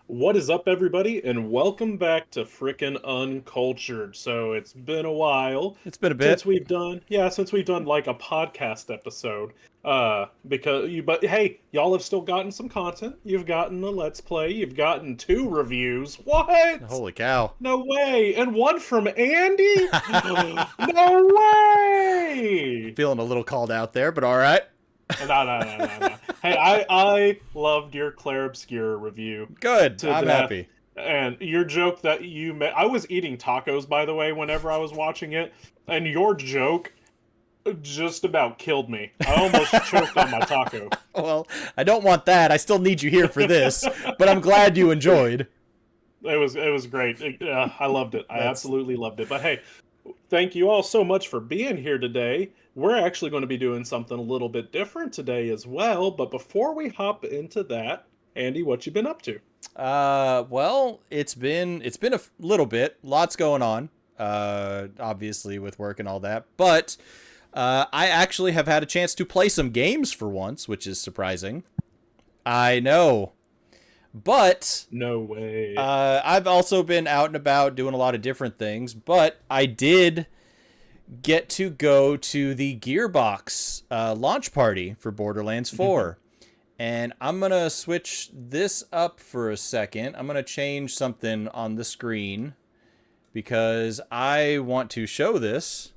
What is up, everybody, and welcome back to Frickin' Uncultured. So it's been a while It's been a since bit. we've done like a podcast episode. But hey, y'all have still gotten some content. You've gotten a Let's Play. You've gotten two reviews. What? Holy cow. No way! And one from Andy? No way! Feeling a little called out there, but all right. No. Hey, I loved your Claire Obscure review Good. to I'm death. happy. And your joke that you made, I was eating tacos, by the way, whenever I was watching it, and your joke just about killed me. I almost choked on my taco. Well, I don't want that. I still need you here for this, but I'm glad you enjoyed. It was great. I loved it. I absolutely loved it. But hey, thank you all so much for being here today. We're actually going to be doing something a little bit different today as well. But before we hop into that, Andy, what you been up to? Well, it's been a little bit. Lots going on. Obviously with work and all that, but I actually have had a chance to play some games for once, which is surprising. I know. But No way. I've also been out and about doing a lot of different things, but I did get to go to the Gearbox launch party for Borderlands 4. And I'm going to switch this up for a second. I'm going to change something on the screen because I want to show this.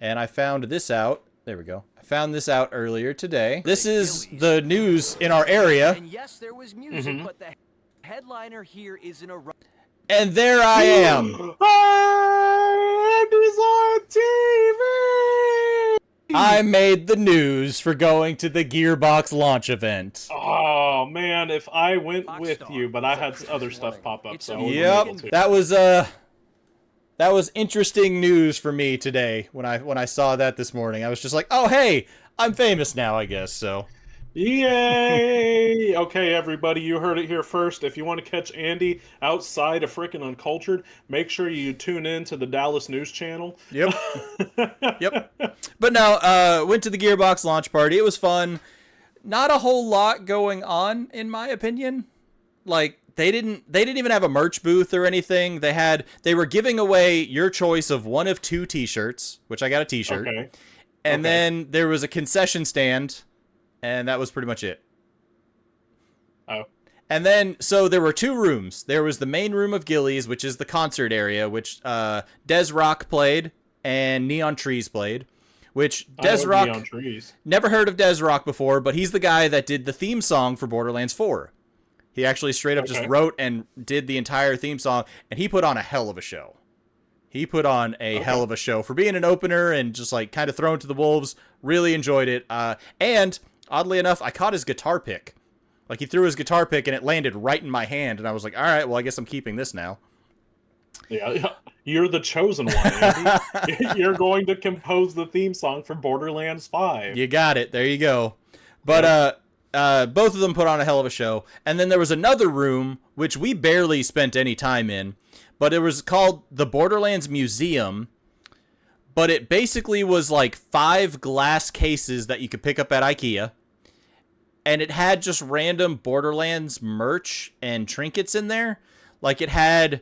And I found this out. There we go. I found this out earlier today. This is the news in our area. And yes, there was music, but the headliner here is in a And there I am. Andy's on TV! I made the news for going to the Gearbox launch event. Oh man, if I went with Rockstar you, but I had is other stuff pop up, It's so I a- wasn't Yep, able to. that was interesting news for me today when I saw that this morning. I was just like, "Oh, hey, I'm famous now, I guess." So, Yay! Okay, everybody, you heard it here first. If you want to catch Andy outside of Frickin' Uncultured, make sure you tune in to the Dallas News Channel. yep. Yep. But no, went to the Gearbox launch party. It was fun. Not a whole lot going on in my opinion. Like they didn't even have a merch booth or anything. They were giving away your choice of one of two t-shirts, which I got a t-shirt. Okay. And Okay. then there was a concession stand, and that was pretty much it. Oh. And then, so there were two rooms. There was the main room of Gillies, which is the concert area, which Des Rock played and Neon Trees played. Which I Des know Rock, Neon Trees. never heard of Des Rock before, but he's the guy that did the theme song for Borderlands 4. He actually straight up just Okay. wrote and did the entire theme song, and he put on a hell of a show. He put on a hell of a show for being an opener and just like kind of thrown to the wolves. Really enjoyed it. And oddly enough, I caught his guitar pick. Like he threw his guitar pick and it landed right in my hand, and I was like, all right, well, I guess I'm keeping this now. Yeah, you're the chosen one, Andy. You're going to compose the theme song for Borderlands 5. You got it. There you go. But both of them put on a hell of a show. And then there was another room which we barely spent any time in, but it was called the Borderlands Museum. But it basically was like 5 glass cases that you could pick up at IKEA. And it had just random Borderlands merch and trinkets in there. Like it had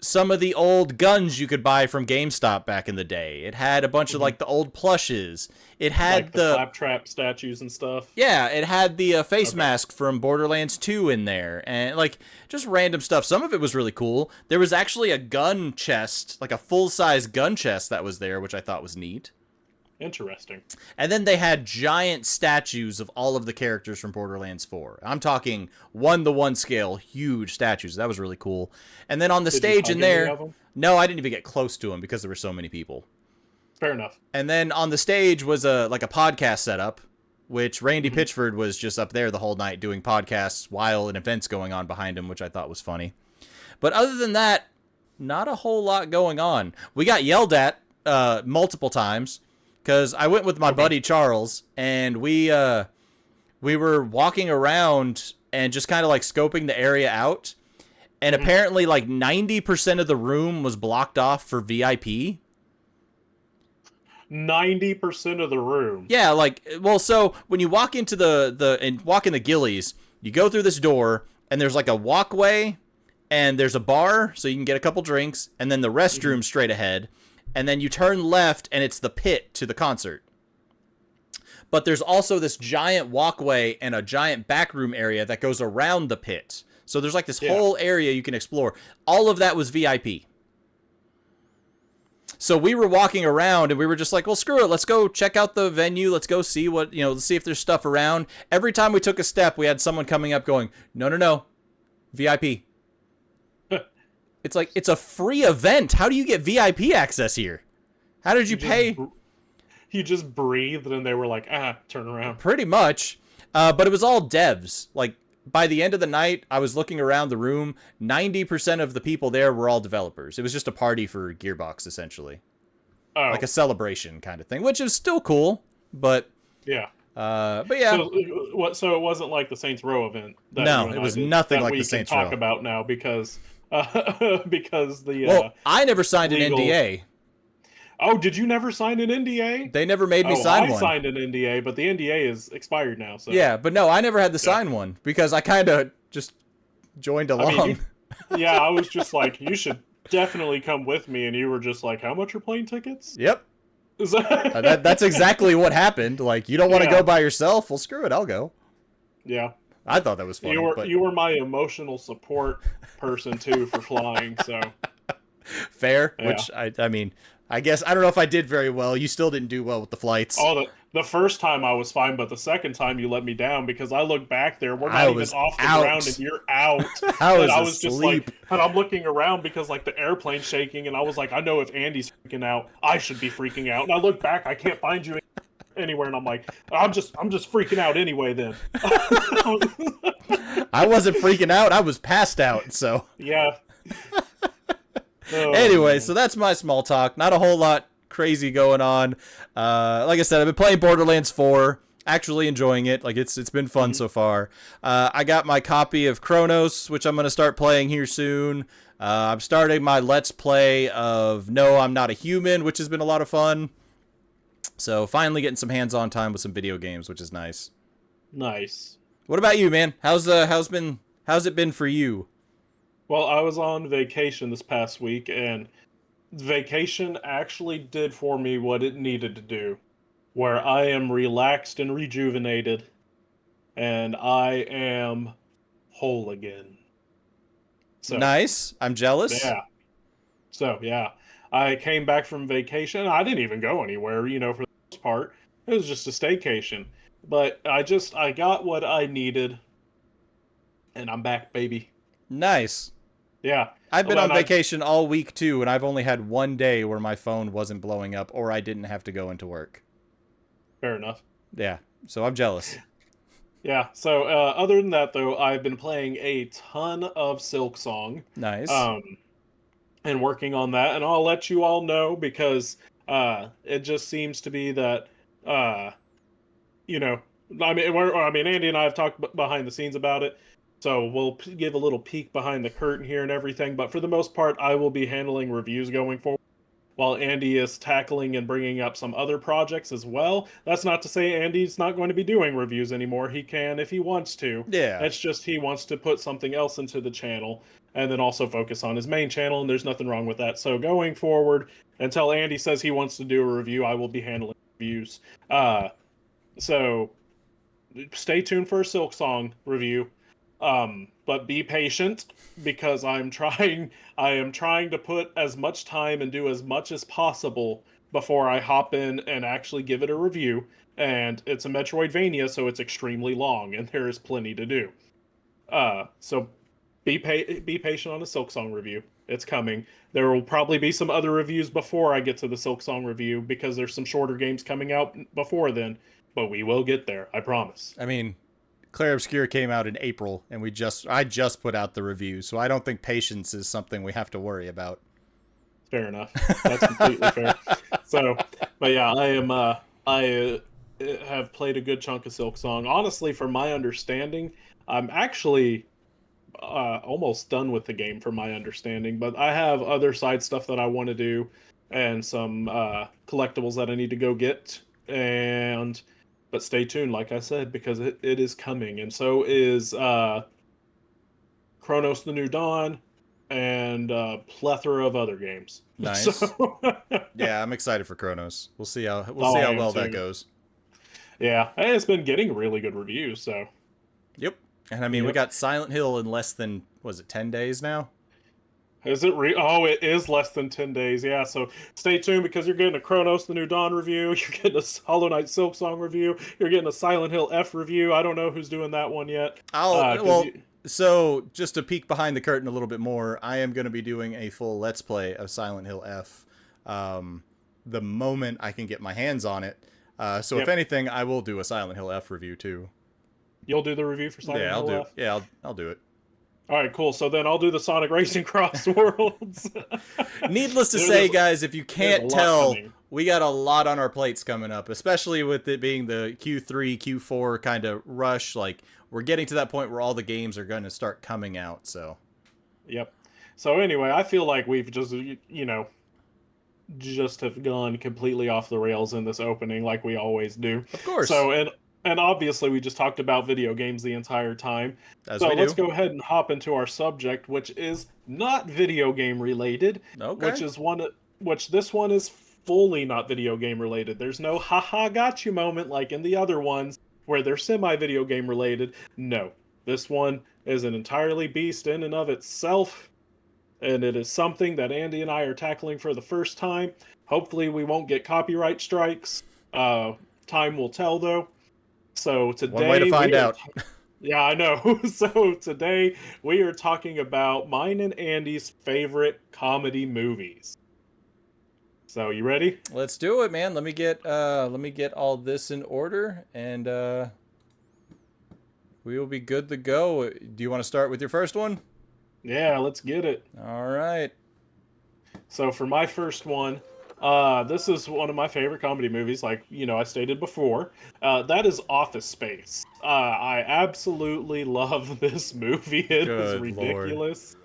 some of the old guns you could buy from GameStop back in the day. It had a bunch of like the old plushes. It had Like the Claptrap statues and stuff. yeah, it had the face mask from Borderlands 2 in there, and like just random stuff. Some of it was really cool. There was actually a gun chest, like a full-size gun chest that was there, which I thought was neat. Interesting. And then they had giant statues of all of the characters from Borderlands 4. I'm talking 1-to-1 scale, huge statues. That was really cool. And then on the Did you stage hug in any there, of 'em? no, I didn't even get close to them because there were so many people. Fair enough. And then on the stage was a podcast setup, which Randy Mm-hmm. Pitchford was just up there the whole night doing podcasts while an event's going on behind him, which I thought was funny. But other than that, not a whole lot going on. We got yelled at multiple times because I went with my buddy Charles, and we were walking around and just kind of like scoping the area out. And apparently like 90% of the room was blocked off for VIP. 90% of the room. Yeah, like, well, so when you walk into walk in the Gillies, you go through this door, and there's like a walkway, and there's a bar, so you can get a couple drinks, and then the restroom straight ahead, and then you turn left, and it's the pit to the concert. But there's also this giant walkway and a giant backroom area that goes around the pit. So there's like this whole area you can explore. All of that was VIP. So we were walking around and we were just like, well, screw it. Let's go check out the venue. Let's go see what, let's see if there's stuff around. Every time we took a step, we had someone coming up going, no, VIP. It's like, it's a free event. How do you get VIP access here? How did you pay? You just breathed and they were like, turn around. Pretty much. But it was all devs. Like, by the end of the night, I was looking around the room. 90% of the people there were all developers. It was just a party for Gearbox, essentially. Oh. Like a celebration kind of thing, which is still cool, but... Yeah. But yeah. So it wasn't like the Saints Row event. No, it was nothing like the Saints Row. We can talk about now because the... Well, I never signed an NDA. Oh, did you never sign an NDA? They never made me sign one. I signed an NDA, but the NDA is expired now. So yeah, but no, I never had to sign one because I kind of just joined along. I was just like, you should definitely come with me, and you were just like, how much are plane tickets? Yep. That's exactly what happened. Like, you don't want to go by yourself? Well, screw it, I'll go. Yeah. I thought that was funny. You were my emotional support person too for flying. So fair. Yeah. Which I mean. I guess, I don't know if I did very well. You still didn't do well with the flights. Oh, the first time I was fine, but the second time you let me down because I looked back there. We're not even off the ground and you're out. I was just like, and I'm looking around because like the airplane's shaking and I was like, I know if Andy's freaking out, I should be freaking out. And I look back, I can't find you anywhere. And I'm like, I'm just freaking out anyway then. I wasn't freaking out. I was passed out. So yeah. Anyway, so that's my small talk. Not a whole lot crazy going on. Like I said, I've been playing Borderlands 4. Actually enjoying it. Like, it's been fun so far. I got my copy of Chronos, which I'm going to start playing here soon. I'm starting my Let's Play of No, I'm Not a Human, which has been a lot of fun. So finally getting some hands-on time with some video games, which is nice. Nice. What about you, man? How's it been for you? Well, I was on vacation this past week, and vacation actually did for me what it needed to do, where I am relaxed and rejuvenated, and I am whole again. So, nice. I'm jealous. Yeah. So, yeah. I came back from vacation. I didn't even go anywhere, for the most part. It was just a staycation. But I got what I needed, and I'm back, baby. Nice. Yeah. I've been on vacation all week, too, and I've only had one day where my phone wasn't blowing up or I didn't have to go into work. Fair enough. Yeah, so I'm jealous. Yeah, so other than that, though, I've been playing a ton of Silksong. Nice. And working on that, and I'll let you all know because it just seems to be that, Andy and I have talked behind the scenes about it. So we'll give a little peek behind the curtain here and everything. But for the most part, I will be handling reviews going forward, while Andy is tackling and bringing up some other projects as well. That's not to say Andy's not going to be doing reviews anymore. He can if he wants to. Yeah. It's just he wants to put something else into the channel and then also focus on his main channel, and there's nothing wrong with that. So going forward, until Andy says he wants to do a review, I will be handling reviews. So stay tuned for a Silksong review. But be patient because I am trying to put as much time and do as much as possible before I hop in and actually give it a review. And it's a Metroidvania, so it's extremely long and there is plenty to do. So be patient on a Silksong review. It's coming. There will probably be some other reviews before I get to the Silksong review because there's some shorter games coming out before then, but we will get there. I promise. I mean, Claire Obscure came out in April, and I just put out the review, so I don't think patience is something we have to worry about. Fair enough. That's completely fair. So, but yeah, I have played a good chunk of Silksong. Honestly, from my understanding, I'm actually almost done with the game from my understanding, but I have other side stuff that I want to do and some collectibles that I need to go get, but stay tuned, like I said, because it is coming, and so is Chronos: The New Dawn, and a plethora of other games. Nice. So, Yeah, I'm excited for Chronos. We'll see how I am well that too. goes. Yeah, and it's been getting really good reviews. So, Yep. And I mean, we yep. got Silent Hill in less than, was it 10 days now? Is it Oh, it is less than 10 days. Yeah, so stay tuned because you're getting a Chronos: The New Dawn review, you're getting a Hollow Knight Silksong review, you're getting a Silent Hill F review. I don't know who's doing that one yet. Cuz Well, so just to peek behind the curtain a little bit more, I am going to be doing a full Let's Play of Silent Hill F the moment I can get my hands on it. So if Yep. anything, I will do a Silent Hill F review too. You'll do the review for Silent Yeah, I'll Hill do. F? Yeah, I'll do it. All right, cool. So then I'll do the Sonic Racing Cross Worlds. Needless to There's- say, guys, if you there's a can't lot tell, coming. we got a lot on our plates coming up, especially with it being the Q3, Q4 kind of rush. Like, we're getting to that point where all the games are going to start coming out, so. Yep. So anyway, I feel like we've just, just have gone completely off the rails in this opening like we always do. Of course. So, and obviously we just talked about video games the entire time. As So we let's do. go ahead and hop into our subject, which is not video game related. Okay. Which this one is fully not video game related. There's no haha got you moment like in the other ones where they're semi video game related. No. This one is an entirely beast in and of itself. And it is something that Andy and I are tackling for the first time. Hopefully we won't get copyright strikes. Time will tell though. So today One way to find out. Yeah, I know. So today we are talking about mine and Andy's favorite comedy movies. So you ready? Let's do it, man. Let me get all this in order, and we will be good to go. Do you want to start with your first one? Yeah, let's get it. All right. So for my first one, this is one of my favorite comedy movies, like, I stated before. That is Office Space. I absolutely love this movie. It is Good ridiculous.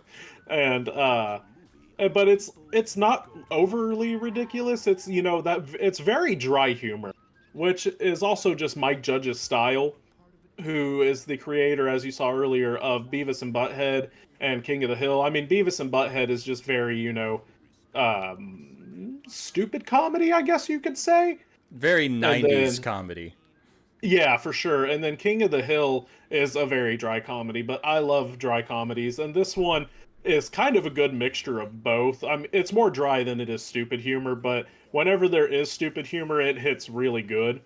And but it's not overly ridiculous. It's, that it's very dry humor, which is also just Mike Judge's style, who is the creator, as you saw earlier, of Beavis and Butthead and King of the Hill. I mean, Beavis and Butthead is just very, stupid comedy, I guess you could say. Very 90s then- comedy. Yeah, for sure. And then King of the Hill is a very dry comedy, but I love dry comedies. And this one is kind of a good mixture of both. It's more dry than it is stupid humor, but whenever there is stupid humor, it hits really good.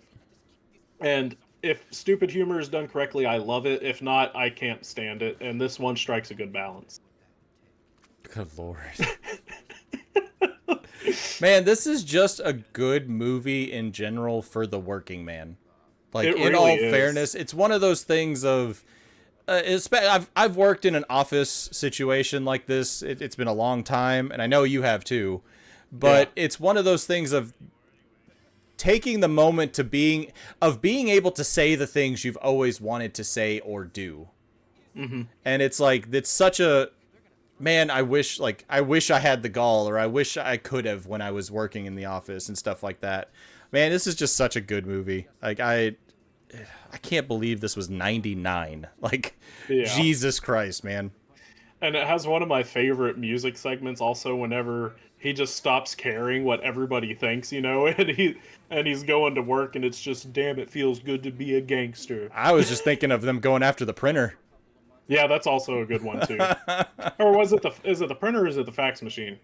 And if stupid humor is done correctly, I love it. If not, I can't stand it. And this one strikes a good balance. Good lord. Man, this is just a good movie in general for the working man. Like, It in really all is. fairness, it's one of those things of... I've worked in an office situation like this. It's been a long time, and I know you have too. But it's one of those things of taking the moment to being able to say the things you've always wanted to say or do. Mm-hmm. And it's like, it's such a... Man, I wish I had the gall, or I wish I could have when I was working in the office and stuff like that. Man, this is just such a good movie. Like, I can't believe this was 99. Like, Yeah. Jesus Christ, man. And it has one of my favorite music segments also, whenever he just stops caring what everybody thinks, and he's going to work and it's just, damn, it feels good to be a gangster. I was just thinking of them going after the printer. Yeah, that's also a good one too. Or is it the printer or is it the fax machine?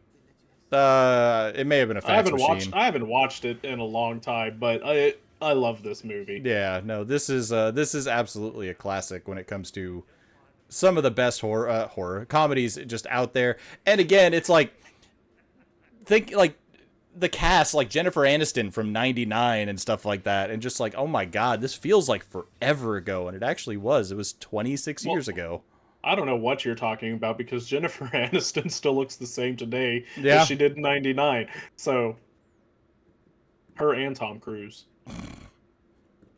It may have been a fax machine. I haven't watched it in a long time, but I love this movie. Yeah, no, this is absolutely a classic when it comes to some of the best horror comedies just out there. And again, it's like, think like the cast, like Jennifer Aniston from 99 and stuff like that, and just like, oh my god, this feels like forever ago, and it actually was. It was 26 years ago. I don't know what you're talking about because Jennifer Aniston still looks the same today Yeah. as she did in 99. So her and Tom Cruise.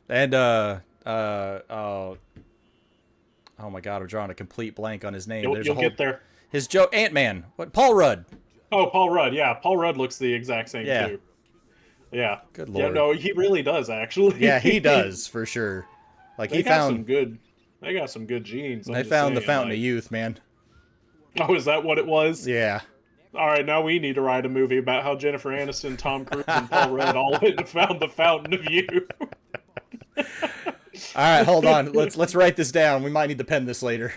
And oh my god, I'm drawing a complete blank on his name. You'll get there. His Ant-Man. What? Paul Rudd. Oh, Paul Rudd. Yeah, Paul Rudd looks the exact same Yeah. too. Yeah. Good Yeah, lord. no, he really does actually. Yeah, he does for sure. Like They got some good genes. I'm they just found the saying, fountain like, of youth, man. Oh, is that what it was? Yeah. All right, now we need to write a movie about how Jennifer Aniston, Tom Cruise, and Paul Rudd all went and found the Fountain of Youth. All right, hold on. Let's write this down. We might need to pen this later.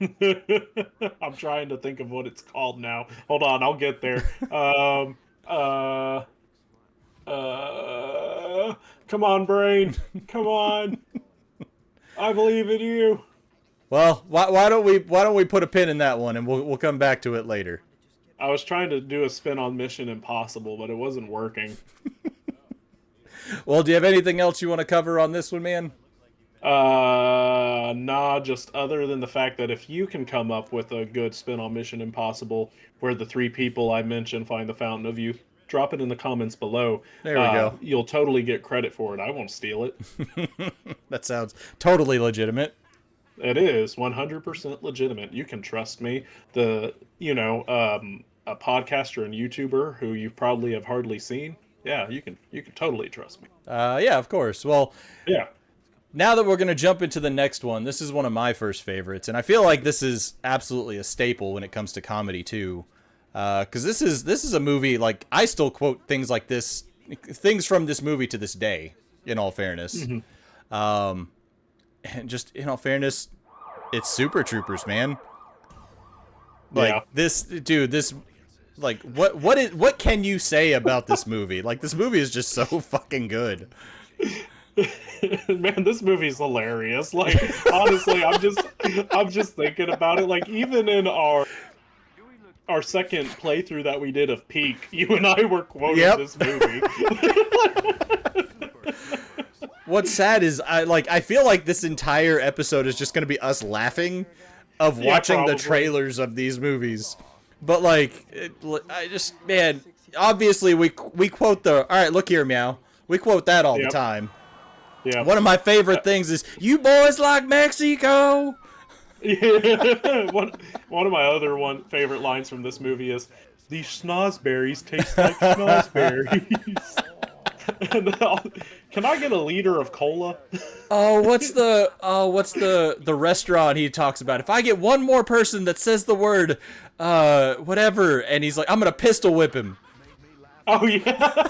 I'm trying to think of what it's called now. Hold on, I'll get there. Come on, brain. Come on. I believe in you. Well, why don't we put a pin in that one, and we'll come back to it later. I was trying to do a spin on Mission Impossible, but it wasn't working. Well, do you have anything else you want to cover on this one, man? Nah, just other than the fact that if you can come up with a good spin on Mission Impossible where the 3 people I mentioned find the Fountain of Youth, drop it in the comments below. There we go. You'll totally get credit for it. I won't steal it. That sounds totally legitimate. It is 100% legitimate. You can trust me. A podcaster and YouTuber who you probably have hardly seen. Yeah, you can totally trust me. Yeah, of course. Well, yeah. Now that we're going to jump into the next one, this is one of my first favorites, and I feel like this is absolutely a staple when it comes to comedy too. Because this is a movie, like, I still quote things like this, things from this movie to this day, in all fairness. And just, in all fairness, it's Super Troopers, man. Like, what can you say about this movie? Like, this movie is just so fucking good. Man, this movie's hilarious. Like, honestly, I'm just thinking about it. Like, even in our second playthrough that we did of Peak, you and I were quoting this movie. What's sad is I feel like this entire episode is just going to be us laughing of watching the trailers of these movies. But man, obviously we quote all right, look here, meow. We quote that all the time. Yeah. One of my favorite things is, "You boys like Mexico?" Yeah. One of my other favorite lines from this movie is, "These schnozberries taste like schnozberries." And can I get a liter of cola? What's the restaurant he talks about? If I get one more person that says the word whatever, and he's like, I'm gonna pistol whip him. Oh yeah.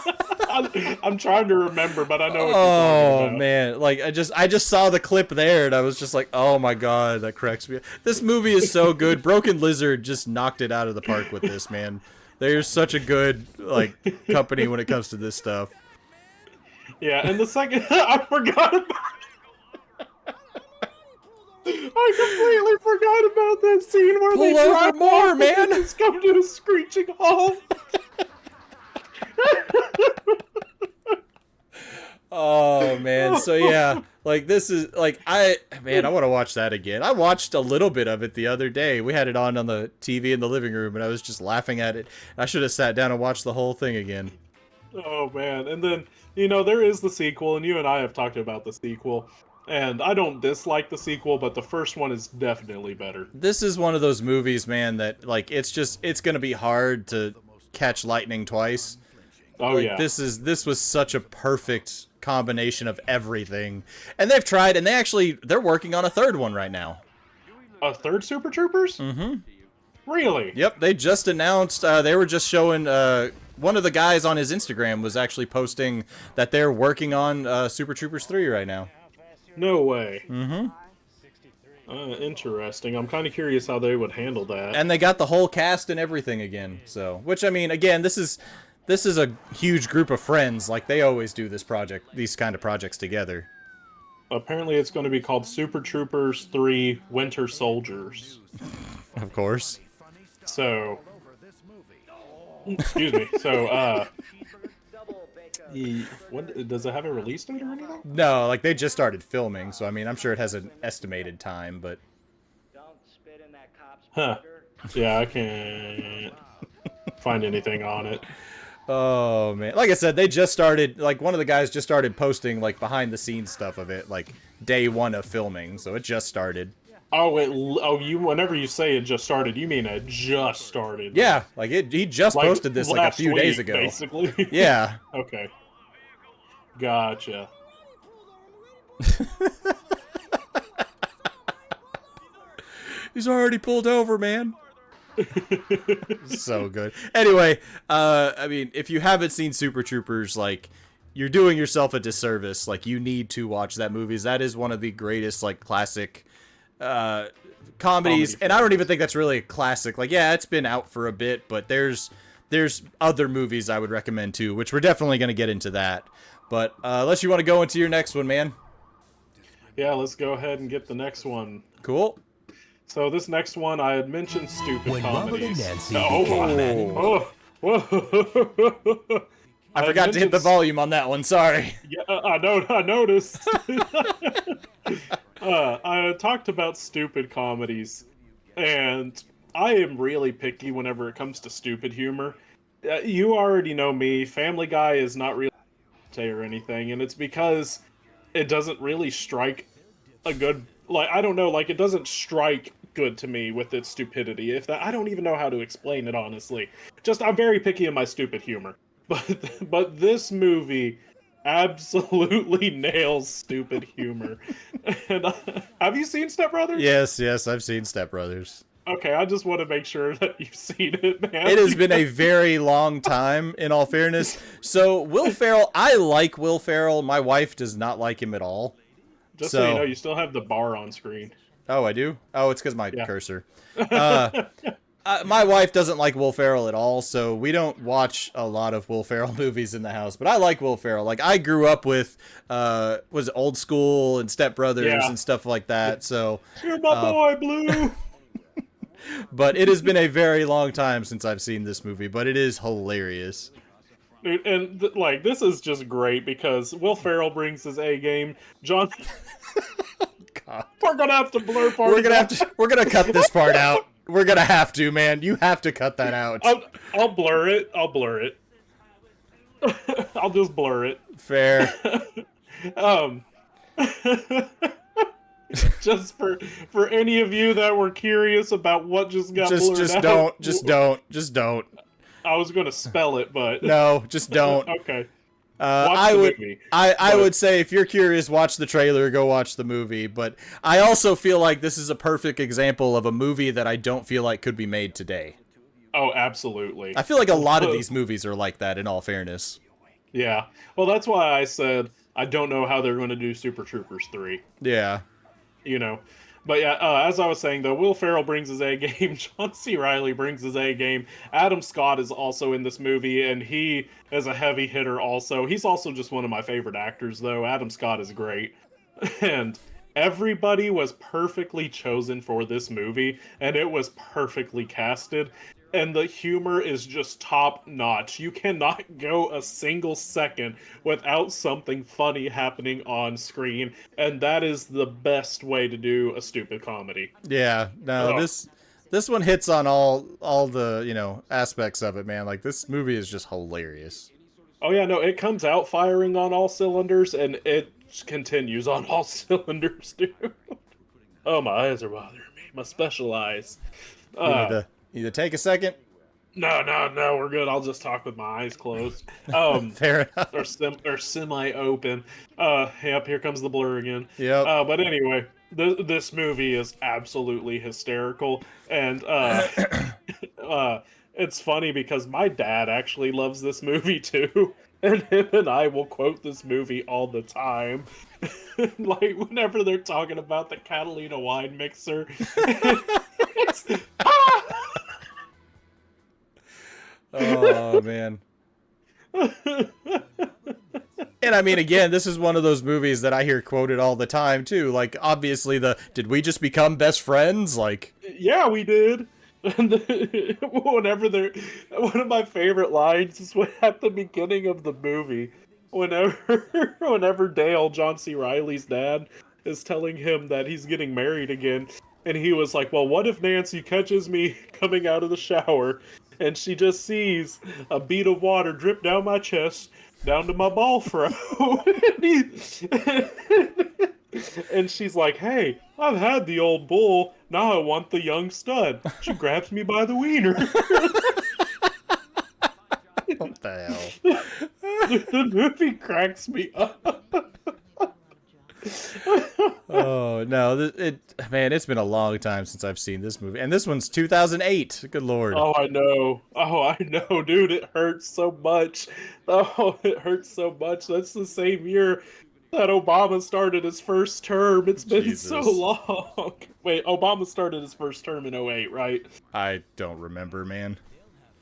I'm trying to remember, but I know what you're talking about. Man, like I just saw the clip there, and I was just like, oh my god, that cracks me up. This movie is so good. Broken Lizard just knocked it out of the park with this, man. They're such a good company when it comes to this stuff. Yeah, and the second I forgot about I completely forgot about that scene where Pull they over drive more, off man. and just come to a screeching halt. Oh man, so yeah, like this is I want to watch that again. I watched a little bit of it the other day. We had it on the TV in the living room, and I was just laughing at it. I should have sat down and watched the whole thing again. Oh man, and then there is the sequel, and you and I have talked about the sequel, and I don't dislike the sequel, but the first one is definitely better. This is one of those movies, man, that it's gonna be hard to catch lightning twice. Oh yeah, this was such a perfect combination of everything, and they've tried, and they're working on a third one right now. A third Super Troopers? Mm-hmm. Really? Yep, they just announced. They were just showing. One of the guys on his Instagram was actually posting that they're working on Super Troopers 3 right now. No way. Mm-hmm. Interesting. I'm kind of curious how they would handle that. And they got the whole cast and everything again. So, which I mean, again, this is a huge group of friends. Like they always do these kind of projects together. Apparently, it's going to be called Super Troopers 3: Winter Soldiers. Of course. So, excuse me. So, what does it have a release date or anything? No, like they just started filming, so I mean, I'm sure it has an estimated time, but. Huh? Yeah, I can't find anything on it. Oh man, like I said, they just started. Like one of the guys just started posting like behind the scenes stuff of it, like day one of filming. So it just started. Whenever you say it just started, you mean it just started? Yeah, like he just posted this like a few days ago. Basically. Yeah. Okay. Gotcha. He's already pulled over, man. So good. Anyway, I mean, if you haven't seen Super Troopers, like, you're doing yourself a disservice. Like, you need to watch that movie. That is one of the greatest, like, classic comedies. And I don't even think that's really a classic. Like, yeah, it's been out for a bit, but there's other movies I would recommend too, which we're definitely going to get into that. But unless you want to go into your next one, man. Yeah, let's go ahead and get the next one. Cool. So this next one, I had mentioned stupid When Robert comedies. and Nancy became men and Whoa. I forgot to hit the volume on that one. Sorry. Yeah, I noticed. I talked about stupid comedies, and I am really picky whenever it comes to stupid humor. You already know me. Family Guy is not really or anything, and it's because it doesn't really strike a good, like, I don't know, like, it doesn't strike good to me with its stupidity. If that, I don't even know how to explain it, honestly. Just, I'm very picky in my stupid humor. But this movie absolutely nails stupid humor. And have you seen Step Brothers? Yes, I've seen Step Brothers. Okay, I just want to make sure that you've seen it, man. It has been a very long time, in all fairness. So, Will Ferrell, I like Will Ferrell. My wife does not like him at all. Just so you know, you still have the bar on screen. Oh, I do? Oh, it's because my cursor. My wife doesn't like Will Ferrell at all, so we don't watch a lot of Will Ferrell movies in the house. But I like Will Ferrell. Like, I grew up with, was it Old School and Step Brothers and stuff like that. So you're my boy, Blue. But it has been a very long time since I've seen this movie, but it is hilarious. Dude, and like, this is just great because Will Ferrell brings his A game. John, God. We're gonna have to blur part. We're gonna cut this part out. We're gonna have to, man. You have to cut that out. I'll blur it. I'll just blur it. Fair. Just for any of you that were curious about what just got blurred out. Just don't. I was gonna spell it, but no, just don't. Okay. I would say if you're curious, watch the trailer, go watch the movie. But I also feel like this is a perfect example of a movie that I don't feel like could be made today. Oh, absolutely. I feel like a lot of these movies are like that, in all fairness. Yeah. Well, that's why I said I don't know how they're going to do Super Troopers 3. Yeah. You know. But yeah, as I was saying, though, Will Ferrell brings his A game. John C. Reilly brings his A game. Adam Scott is also in this movie, and he is a heavy hitter also. He's also just one of my favorite actors, though. Adam Scott is great. And everybody was perfectly chosen for this movie, and it was perfectly casted. And the humor is just top notch. You cannot go a single second without something funny happening on screen, and that is the best way to do a stupid comedy. Yeah, no, this one hits on all the, you know, aspects of it, man. Like, this movie is just hilarious. Oh yeah, no, it comes out firing on all cylinders, and it continues on all cylinders, dude. Oh, my eyes are bothering me. My special eyes. You need to take a second. No, we're good. I'll just talk with my eyes closed. Fair enough. Or semi-open. Yep, here comes the blur again. Yep. But anyway, this movie is absolutely hysterical, and it's funny because my dad actually loves this movie too, and him and I will quote this movie all the time. Like, whenever they're talking about the Catalina wine mixer. Oh, man. And I mean, again, this is one of those movies that I hear quoted all the time, too. Like, obviously, did we just become best friends? Like, yeah, we did. Whenever one of my favorite lines is at the beginning of the movie, whenever Dale, John C. Reilly's dad, is telling him that he's getting married again, and he was like, well, what if Nancy catches me coming out of the shower, and she just sees a bead of water drip down my chest, down to my ball fro, and she's like, hey, I've had the old bull, now I want the young stud. She grabs me by the wiener. What the hell? The movie cracks me up. Oh no, man, it's been a long time since I've seen this movie, and this one's 2008. Good lord. Oh, I know. Oh, I know, dude. It hurts so much. Oh, it hurts so much. That's the same year that Obama started his first term. It's been so Jesus. long. Wait, Obama started his first term in '08, right? I don't remember, man.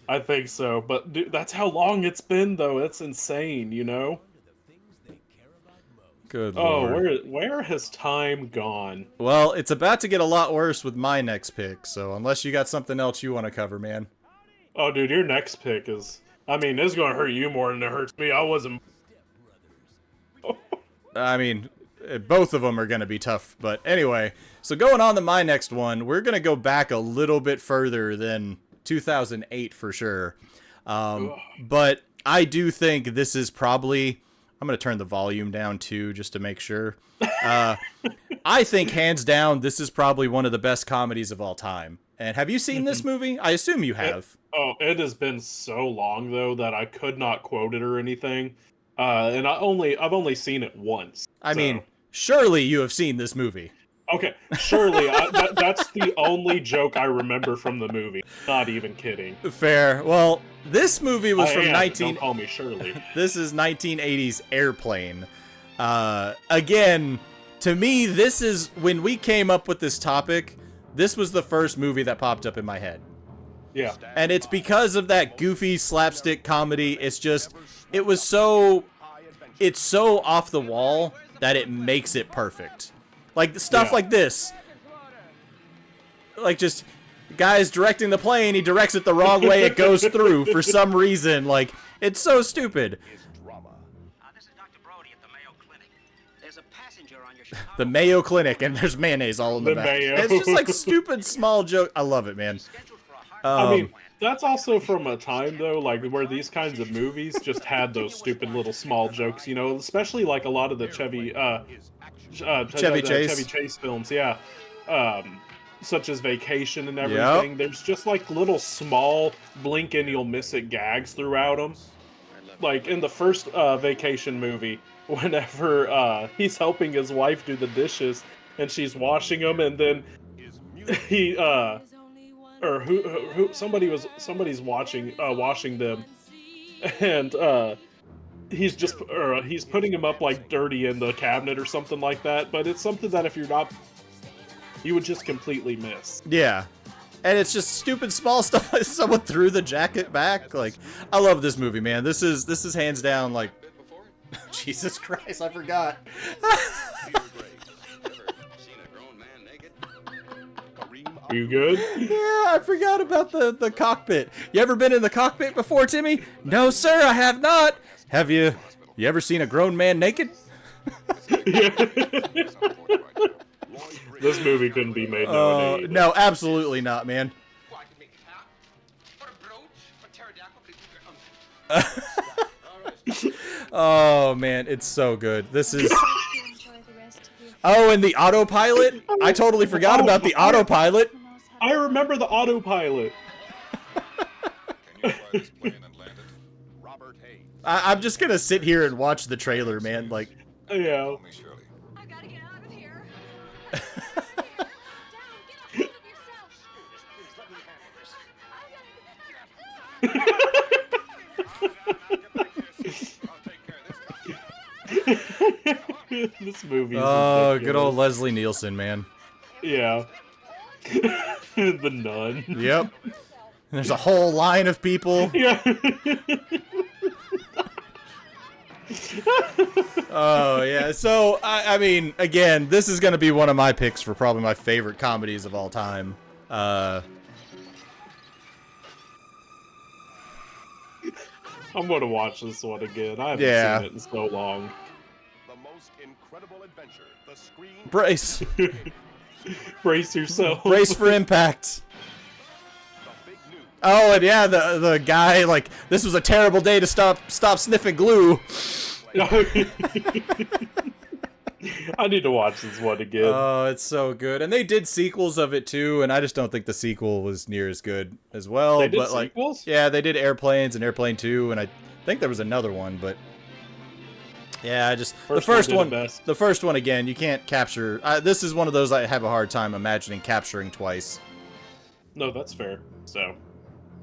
I think so. But dude, that's how long it's been, though. That's insane, you know? Good Oh, lord. where has time gone? Well, it's about to get a lot worse with my next pick, so unless you got something else you want to cover, man. Oh, dude, your next pick is... I mean, it's gonna hurt you more than it hurts me. I wasn't... I mean, both of them are going to be tough, but anyway. So going on to my next one, we're going to go back a little bit further than 2008 for sure. But I do think this is probably... I'm going to turn the volume down too, just to make sure. I think hands down, this is probably one of the best comedies of all time. And have you seen this movie? I assume you have. It has been so long though that I could not quote it or anything. And I've only seen it once. I mean, surely you have seen this movie. Okay, surely that's the only joke I remember from the movie. Not even kidding. Fair. Well, this movie was from Don't call me Shirley. This is 1980s Airplane. Again, to me, this is when we came up with this topic. This was the first movie that popped up in my head. Yeah. And it's because of that goofy slapstick comedy. It's so off the wall that it makes it perfect. Like stuff like this. Like just guy's directing the plane, he directs it the wrong way, it goes through for some reason. Like, it's so stupid. This is Dr. Brody at the Mayo Clinic. There's a passenger on your Chicago... The Mayo Clinic, and there's mayonnaise all in the back. Mayo. It's just like stupid small joke. I love it, man. I mean, that's also from a time though, like where these kinds of movies just had those stupid little small jokes, you know, especially like a lot of the Chevy Chase films, yeah. Such as Vacation and everything. Yep. There's just like little small blink and you'll miss it gags throughout them. Like in the first Vacation movie, whenever he's helping his wife do the dishes and she's washing them, and then he somebody's washing them, and he's putting them up like dirty in the cabinet or something like that. But it's something that if you're not, you would just completely miss. Yeah. And it's just stupid small stuff like someone threw the jacket back. Like, I love this movie, man. This is hands down like Jesus Christ, I forgot. Are you good? Yeah, I forgot about the cockpit. You ever been in the cockpit before, Timmy? No, sir, I have not. Have you ever seen a grown man naked? This movie couldn't be made nowadays. No, absolutely not, man. Oh man, it's so good. This is. Oh, and the autopilot? I totally forgot about the autopilot. I remember the autopilot. I'm just gonna sit here and watch the trailer, man. Like, yeah. I gotta get out of here. This movie is oh, ridiculous. good old Leslie Nielsen, man. Yeah. The nun. Yep. There's a whole line of people. Yeah. Oh, yeah. So, I mean, again, this is going to be one of my picks for probably my favorite comedies of all time. I'm going to watch this one again. I haven't seen it in so long. The most incredible adventure. The screen. Brace. Brace yourself. Brace for impact. Oh, and yeah, the guy, like, this was a terrible day to stop sniffing glue. I need to watch this one again. Oh, it's so good. And they did sequels of it too, and I just don't think the sequel was near as good as well. They did but sequels? Like, yeah, they did Airplanes and Airplane 2, and I think there was another one, but Yeah, I just First one did it one. best. The first one again, you can't capture. This is one of those I have a hard time imagining capturing twice. No, that's fair. So,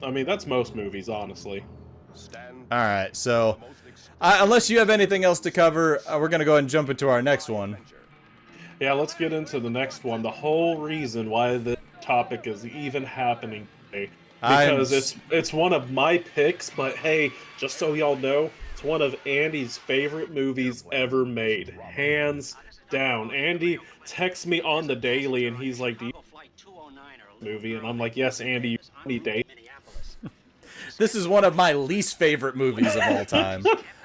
I mean, that's most movies, honestly. Stand All right, so the most ex- unless you have anything else to cover, we're gonna go ahead and jump into our next one. adventure. Yeah, let's get into the next one. The whole reason why this topic is even happening today, because it's one of my picks. But hey, just so y'all know, it's one of Andy's favorite movies ever made, hands down. Andy texts me on the daily, and he's like, "Do you Chicago Flight 209 or movie?" And I'm like, "Yes, Andy, you need date." Minneapolis. This is one of my least favorite movies of all time.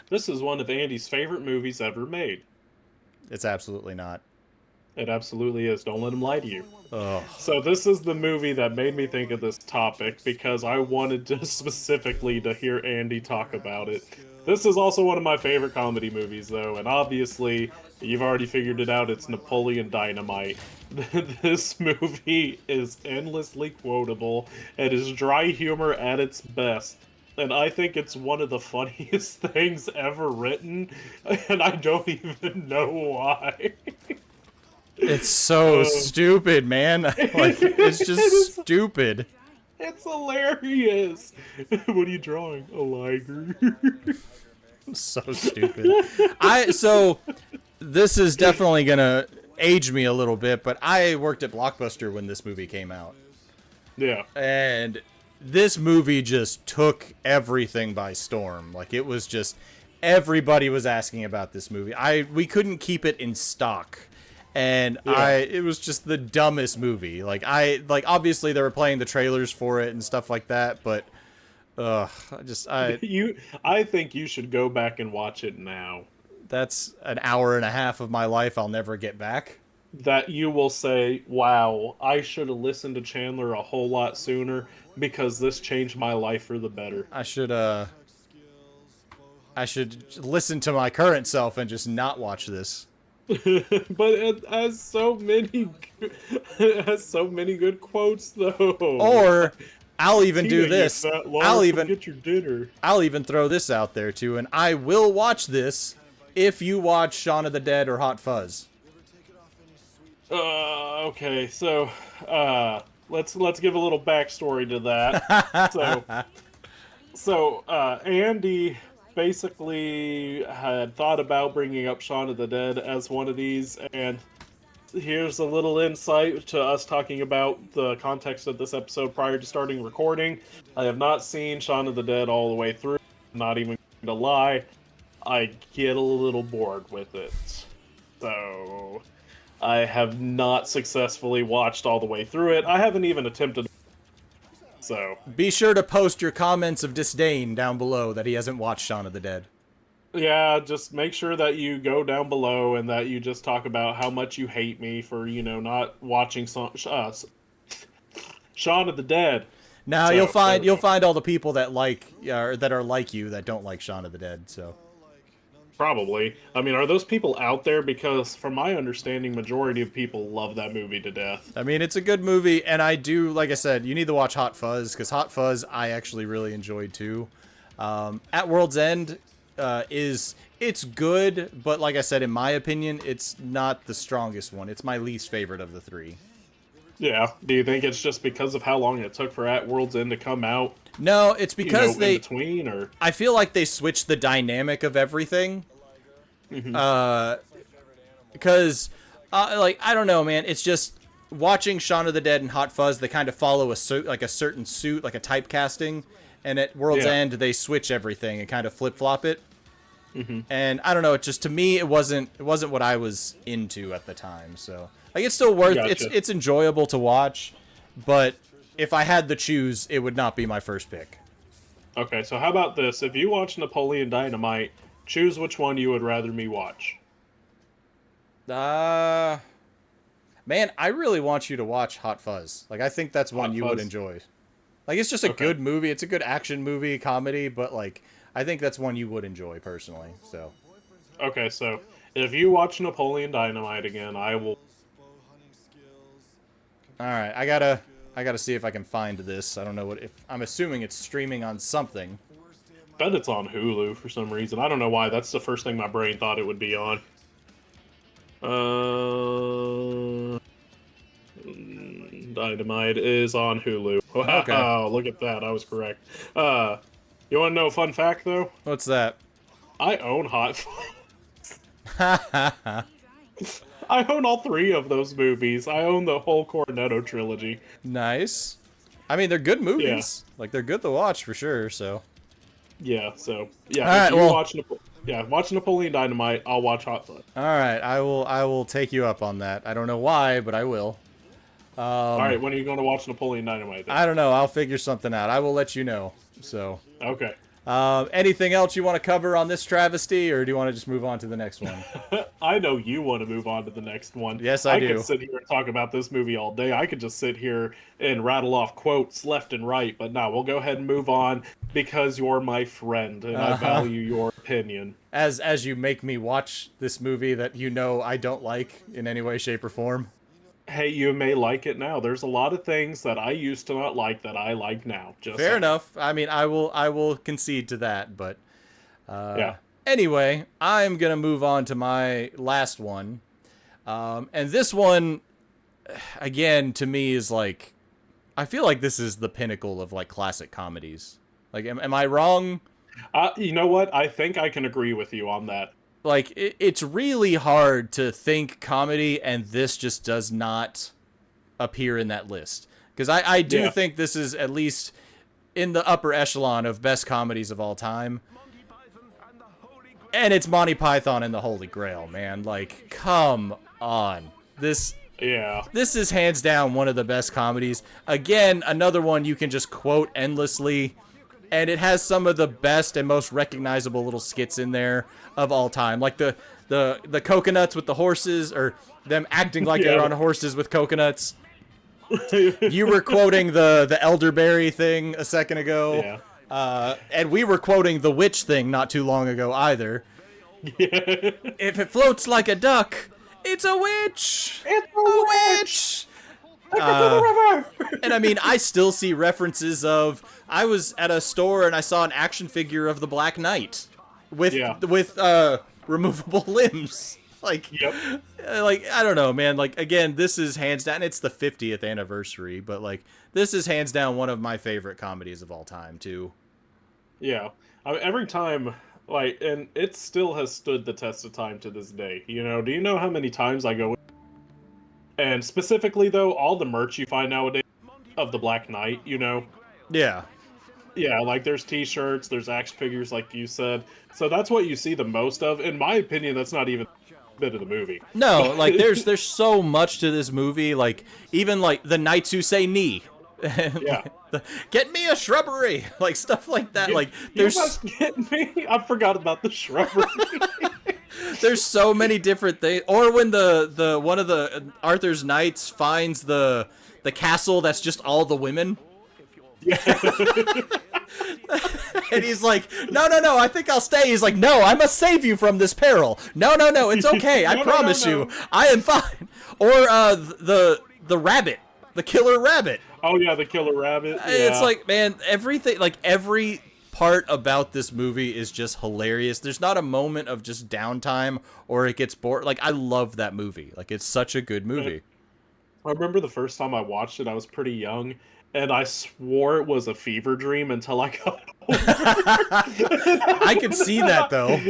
This is one of Andy's favorite movies ever made. It's absolutely not. It absolutely is. Don't let him lie to you. Oh, So this is the movie that made me think of this topic because I wanted to specifically to hear Andy talk about it. This is also one of my favorite comedy movies, though, and obviously you've already figured it out. It's Napoleon Dynamite. This movie is endlessly quotable. It is dry humor at its best. And I think it's one of the funniest things ever written, and I don't even know why. it's so stupid, man. Like it's It just is- stupid. It's hilarious. What are you drawing? A liger. So stupid. So this is definitely gonna age me a little bit, but I worked at Blockbuster when this movie came out. Yeah. And this movie just took everything by storm. Like it was just everybody was asking about this movie. We couldn't keep it in stock. And Yeah. it was just the dumbest movie. Like obviously they were playing the trailers for it and stuff like that, but I think you should go back and watch it now. that's an hour and a half of my life I'll never get back. That you will say, "Wow, I should have listened to Chandler a whole lot sooner because this changed my life for the better." I should listen to my current self and just not watch this. But it has so many, it has so many good quotes, though. Or I'll even do Tina, you this. fat lard, I'll come even get your dinner. I'll even throw this out there too, and I will watch this if you watch Shaun of the Dead or Hot Fuzz. Okay, so let's give a little backstory to that. So Andy basically had thought about bringing up Shaun of the Dead as one of these, and here's a little insight to us talking about the context of this episode prior to starting recording. I have not seen Shaun of the Dead all the way through. Not even to lie, I get a little bored with it. So I have not successfully watched all the way through it. I haven't even attempted. So Be sure to post your comments of disdain down below that he hasn't watched Shaun of the Dead. yeah, just make sure that you go down below and that you just talk about how much you hate me for, not watching Shaun of the Dead. Now So, you'll find there we go. all the people that that are like you that don't like Shaun of the Dead. So Probably. I mean, are those people out there? Because from my understanding, majority of people love that movie to death. I mean, it's a good movie, and I do, like I said, you need to watch Hot Fuzz because Hot Fuzz I actually really enjoyed too. At World's End it's good, but like I said, in my opinion, it's not the strongest one. It's my least favorite of the three. Yeah. Do you think it's just because of how long it took for At World's End to come out? No, it's because in they. between, or I feel like they switched the dynamic of everything. Because, I don't know, man. It's just watching Shaun of the Dead and Hot Fuzz. They kind of follow a certain suit, like a typecasting. And at World's Yeah. End, they switch everything and kind of flip flop it. And I don't know. It just to me, it wasn't what I was into at the time. So like, it's still worth. Gotcha. It's enjoyable to watch, but if I had to choose, it would not be my first pick. Okay, so how about this? If you watch Napoleon Dynamite, choose which one you would rather me watch. Man, I really want you to watch Hot Fuzz. Like, I think that's one Hot you would Fuzz. enjoy. Like, it's just a Okay. good movie. It's a good action movie, comedy, but like, I think that's one you would enjoy personally. So, Okay, so if you watch Napoleon Dynamite again, I will. all right, I gotta see if I can find this. I don't know if I'm assuming it's streaming on something. bet it's on Hulu for some reason. I don't know why. That's the first thing my brain thought it would be on. Dynamite is on Hulu. Wow, Okay. look at that. I was correct. You want to know a fun fact, though? What's that? I own Hot Fuzz. I own all 3 of those movies. I own the whole Cornetto trilogy. Nice. I mean, they're good movies. Like, they're good to watch for sure, so. Yeah, so yeah. All right, if you well- watch Napoleon Dynamite, I'll watch Hot Fuzz. Alright, I will take you up on that. I don't know why, but I will. All right, when are you going to watch Napoleon Dynamite? Then? I don't know. I'll figure something out. I will let you know. So, Okay. anything else you want to cover on this travesty, or do you want to just move on to the next one? I know you want to move on to the next one. Yes, I do. could sit here and talk about this movie all day. I could just sit here and rattle off quotes left and right, but no, we'll go ahead and move on because you're my friend and I value your opinion. As you make me watch this movie that you know I don't like in any way, shape, or form. Hey, you may like it now. There's a lot of things that I used to not like that I like now. Just Fair enough. I mean, I will concede to that, but yeah. Anyway, I'm gonna move on to my last one, and this one, again, to me is like, I feel like this is the pinnacle of like classic comedies. Like, am I wrong? You know what? I think I can agree with you on that. Like, it's really hard to think comedy, and this just does not appear in that list. Because I do think this is at least in the upper echelon of best comedies of all time. And it's Monty Python and the Holy Grail, man. Like, come on. This is hands down one of the best comedies. Again, another one you can just quote endlessly. And it has some of the best and most recognizable little skits in there of all time. Like the coconuts with the horses, or them acting like they're on horses with coconuts. You were quoting the elderberry thing a second ago. Yeah. And we were quoting the witch thing not too long ago either. If it floats like a duck, it's a witch! It's a witch! And I mean, I still see references of, I was at a store and I saw an action figure of the Black Knight with removable limbs. Like, like, I don't know, man. Like, again, this is hands down, it's the 50th anniversary, but like, this is hands down one of my favorite comedies of all time too. Yeah. Every time, like, and it still has stood the test of time to this day. You know, do you know how many times I go? And specifically, though, all the merch you find nowadays of the Black Knight, you know? Yeah. Yeah, like there's t-shirts, there's action figures, like you said. So that's what you see the most of. In my opinion, that's not even a bit of the movie. No, like there's so much to this movie. Like, even like the knights who say knee. Yeah. Get me a shrubbery. Like, stuff like that. Like, there's... You must get me? I forgot about the shrubbery. There's so many different things. Or when the one of the Arthur's knights finds the castle that's just all the women. Yeah. And he's like, no, I think I'll stay. He's like, no, I must save you from this peril. No, it's okay. I promise you, I am fine. Or the rabbit, the killer rabbit. Oh yeah, the killer rabbit. Yeah. It's like, man, everything, like every part about this movie is just hilarious. There's not a moment of just downtime or it gets bored. Like, I love that movie. Like, it's such a good movie. I remember the first time I watched it, I was pretty young, and I swore it was a fever dream until I got older. I could see that, though.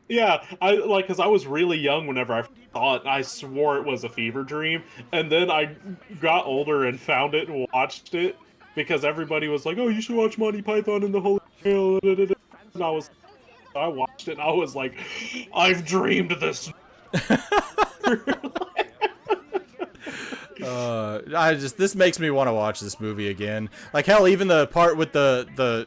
Yeah, because I was really young whenever I saw it. I swore it was a fever dream, and then I got older and found it and watched it because everybody was like, "Oh, you should watch Monty Python and the Holy Grail." And I watched it, and I was like, "I've dreamed this." This makes me want to watch this movie again. Like, hell, even the part with the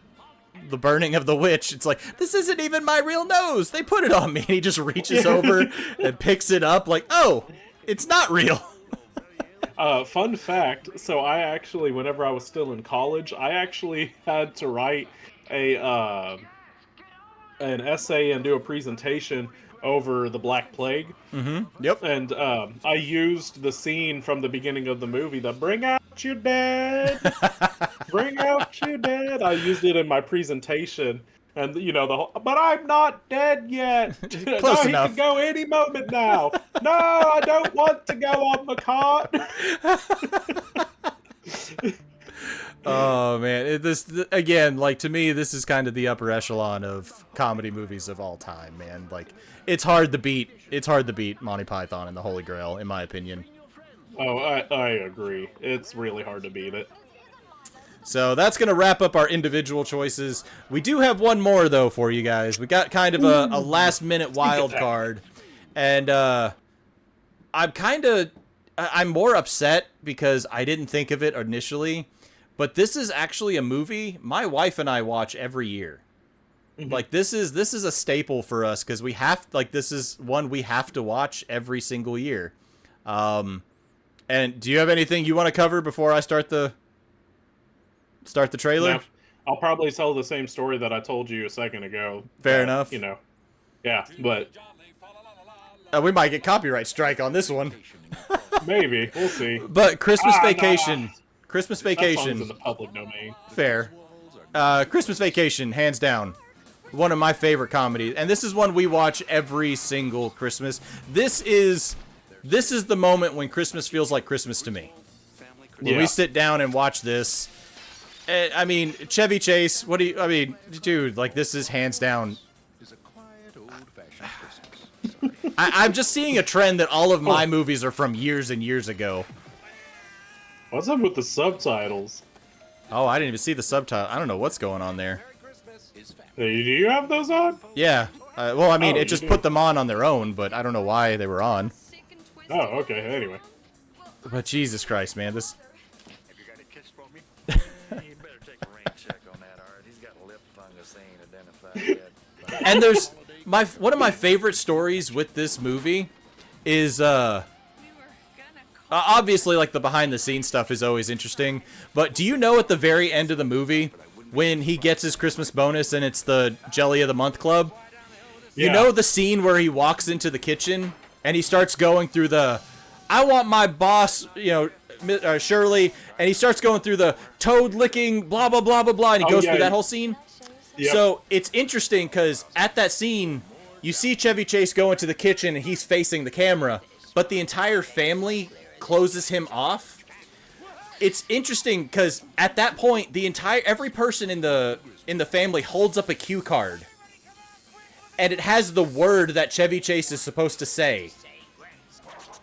burning of the witch, it's like, this isn't even my real nose. They put it on me. And he just reaches over and picks it up like, oh, it's not real. Fun fact, so I actually, whenever I was still in college, I actually had to write an essay and do a presentation over the Black Plague. Mm-hmm. Yep. And I used the scene from the beginning of the movie, the "Bring out your dead, bring out your dead." I used it in my presentation And you know the whole, but I'm not dead yet. Close No, he enough. can go any moment now. No, I don't want to go on the cart. Oh man, again, like to me, this is kind of the upper echelon of comedy movies of all time, man. Like, it's hard to beat. It's hard to beat Monty Python and the Holy Grail, in my opinion. Oh, I agree. It's really hard to beat it. So that's gonna wrap up our individual choices. We do have one more though for you guys. We got kind of a last minute wild card, and I'm more upset because I didn't think of it initially. But this is actually a movie my wife and I watch every year. Like this is a staple for us because this is one we have to watch every single year. And do you have anything you want to cover before I start the trailer? No, I'll probably tell the same story that I told you a second ago. Fair enough. You know, yeah, but We might get copyright strike on this one. maybe we'll see. But Christmas no. Vacation. Christmas That song's Vacation. in the public domain. Fair. Christmas Vacation, hands down. One of my favorite comedies. And this is one we watch every single Christmas. This is the moment when Christmas feels like Christmas to me. When we sit down and watch this. I mean, Chevy Chase, dude, like this is hands down. I'm just seeing a trend that all of my movies are from years and years ago. What's up with the subtitles? Oh, I didn't even see the subtitle. I don't know what's going on there. Hey, do you have those on? Yeah. Well, I mean, Oh, it you just do. put them on their own, but I don't know why they were on. Oh, okay. Anyway. But Jesus Christ, man, this... Have you got a kiss for me? You better take a rain check on that, Art. He's got lip fungus they ain't identified yet. And there's... one of my favorite stories with this movie is, obviously, like, the behind-the-scenes stuff is always interesting, but do you know at the very end of the movie, when he gets his Christmas bonus and it's the Jelly of the Month Club, you Yeah. know the scene where he walks into the kitchen and he starts going through the, I want my boss, Shirley, and he starts going through the toad licking, blah, blah, blah, blah, blah, and he goes through that whole scene? Yep. So it's interesting because at that scene, you see Chevy Chase go into the kitchen and he's facing the camera, but the entire family closes him off. It's interesting because at that point, every person in the family holds up a cue card, and it has the word that Chevy Chase is supposed to say.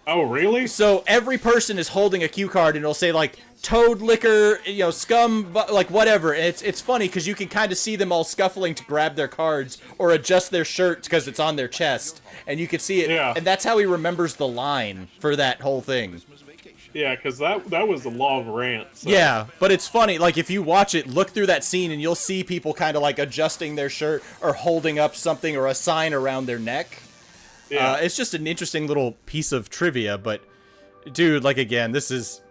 Oh, really? So every person is holding a cue card, and it'll say like toad liquor, scum, like whatever. And it's funny because you can kind of see them all scuffling to grab their cards or adjust their shirts because it's on their chest, and you can see it. Yeah. And that's how he remembers the line for that whole thing. Yeah, because that was a long rant. So. Yeah, but it's funny. Like if you watch it, look through that scene, and you'll see people kind of like adjusting their shirt or holding up something or a sign around their neck. Yeah. It's just an interesting little piece of trivia, but dude, like again, this is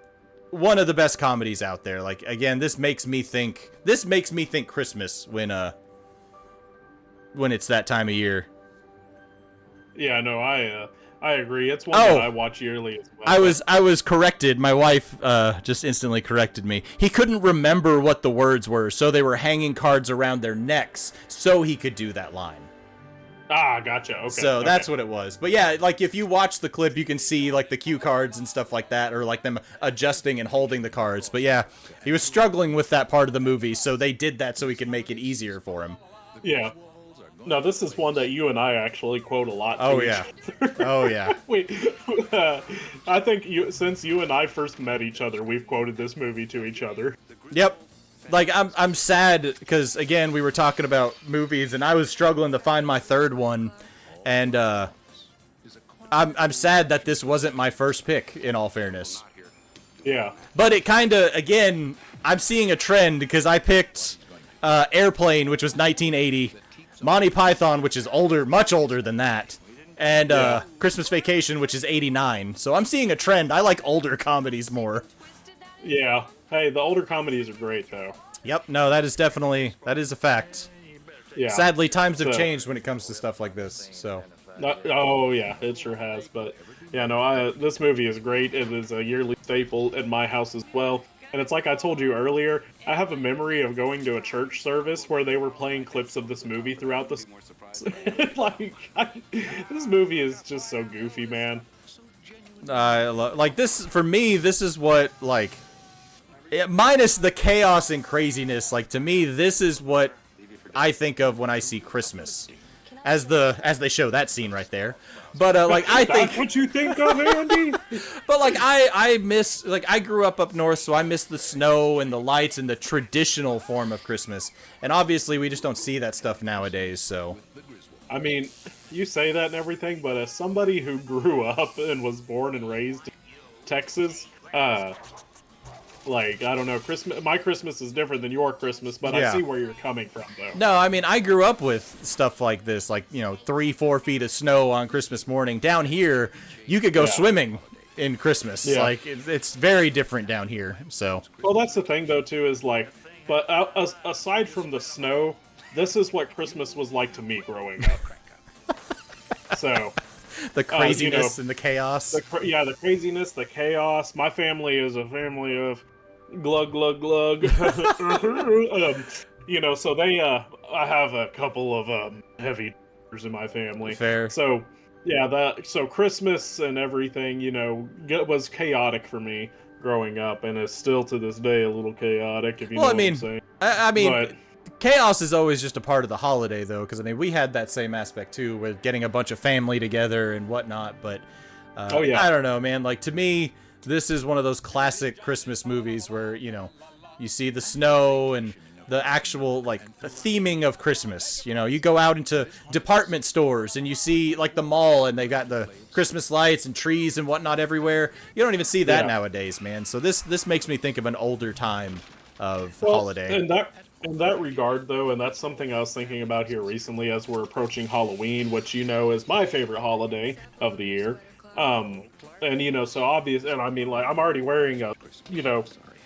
one of the best comedies out there. Like again, this makes me think Christmas when it's that time of year. Yeah, no, I agree. It's one that I watch yearly as well. I was corrected. My wife just instantly corrected me. He couldn't remember what the words were, so they were hanging cards around their necks so he could do that line. Ah, gotcha. Okay. So that's what it was. But yeah, like if you watch the clip, you can see like the cue cards and stuff like that, or like them adjusting and holding the cards. But yeah, he was struggling with that part of the movie, so they did that so he could make it easier for him. Yeah. No, this is one that you and I actually quote a lot. Oh to yeah. each other. Oh yeah. I think since you and I first met each other, we've quoted this movie to each other. Yep. Like I'm sad because again we were talking about movies and I was struggling to find my third one, and I'm sad that this wasn't my first pick. In all fairness. Yeah. But it kind of again I'm seeing a trend because I picked Airplane, which was 1980, Monty Python, which is older, much older than that, and Christmas Vacation, which is 89. So I'm seeing a trend. I like older comedies more. Yeah. Hey, the older comedies are great though. Yep. No, that is a fact. Yeah. Sadly, times have changed when it comes to stuff like this. So. Oh yeah, it sure has. But yeah, no, this movie is great. It is a yearly staple in my house as well. And it's like I told you earlier, I have a memory of going to a church service where they were playing clips of this movie throughout the this movie is just so goofy, man. Like this for me. This is what like, minus the chaos and craziness. Like to me, this is what I think of when I see Christmas, as they show that scene right there. But like I think That's what you think of, Andy. But like I miss, like I grew up north, so I miss the snow and the lights and the traditional form of Christmas. And obviously we just don't see that stuff nowadays, so I mean, you say that and everything, but as somebody who grew up and was born and raised in Texas, like, I don't know, my Christmas is different than your Christmas, but Yeah. I see where you're coming from, though. no, I mean I grew up with stuff like this, like, 3-4 feet of snow on Christmas morning. Down here, you could go Yeah. swimming in Christmas. Yeah. Like it's very different down here. So Well, that's the thing, though, too, is like, but aside from the snow, this is what Christmas was like to me growing up. So, the craziness and the chaos. the craziness, the chaos. My family is a family of glug glug glug. So they I have a couple of heavy in my family. Fair. So yeah, so Christmas and everything, was chaotic for me growing up, and is still to this day a little chaotic. If you know what I'm saying. I mean, But chaos is always just a part of the holiday, though, because I mean we had that same aspect too, with getting a bunch of family together and whatnot. But oh yeah, I don't know, man. Like to me, this is one of those classic Christmas movies where you see the snow and the actual like the theming of Christmas. You go out into department stores and you see like the mall and they got the Christmas lights and trees and whatnot everywhere. You don't even see that Yeah. nowadays, man. So this makes me think of an older time of Well, holiday. In that regard, though, and that's something I was thinking about here recently as we're approaching Halloween, which is my favorite holiday of the year. So obvious, and I mean, like, I'm already wearing a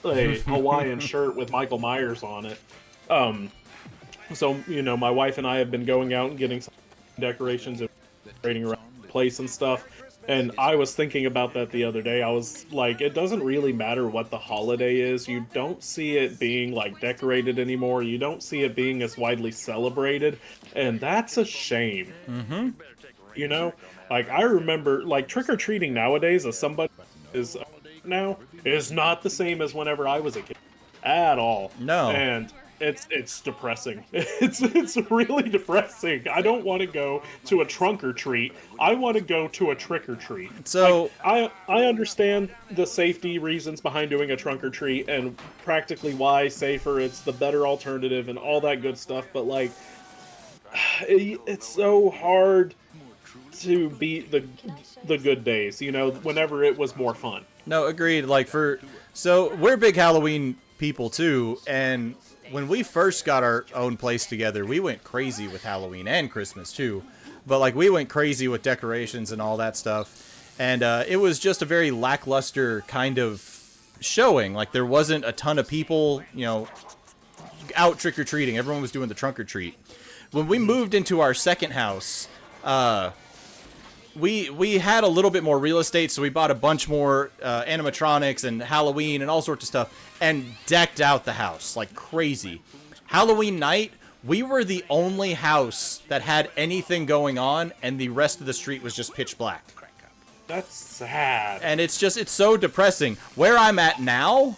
Hawaiian shirt with Michael Myers on it. So my wife and I have been going out and getting some decorations and decorating around the place and stuff. And I was thinking about that the other day. I was like, it doesn't really matter what the holiday is. You don't see it being like decorated anymore. You don't see it being as widely celebrated. And that's a shame. Mm-hmm. Like I remember like trick-or-treating nowadays as somebody is now is not the same as whenever I was a kid at all. No. And it's depressing. It's really depressing. I don't want to go to a trunk or treat. I want to go to a trick or treat. So I understand the safety reasons behind doing a trunk or treat and practically why safer, it's the better alternative and all that good stuff, but like it's so hard to beat the good days, whenever it was more fun. no, agreed. Like so we're big Halloween people too, and when we first got our own place together, we went crazy with Halloween and Christmas too. But like we went crazy with decorations and all that stuff, and it was just a very lackluster kind of showing. Like there wasn't a ton of people, out trick or treating. Everyone was doing the trunk or treat. When we moved into our second house, we had a little bit more real estate, so we bought a bunch more animatronics and Halloween and all sorts of stuff, and decked out the house like crazy. Halloween night, we were the only house that had anything going on, and the rest of the street was just pitch black. That's sad. And it's so depressing. Where I'm at now,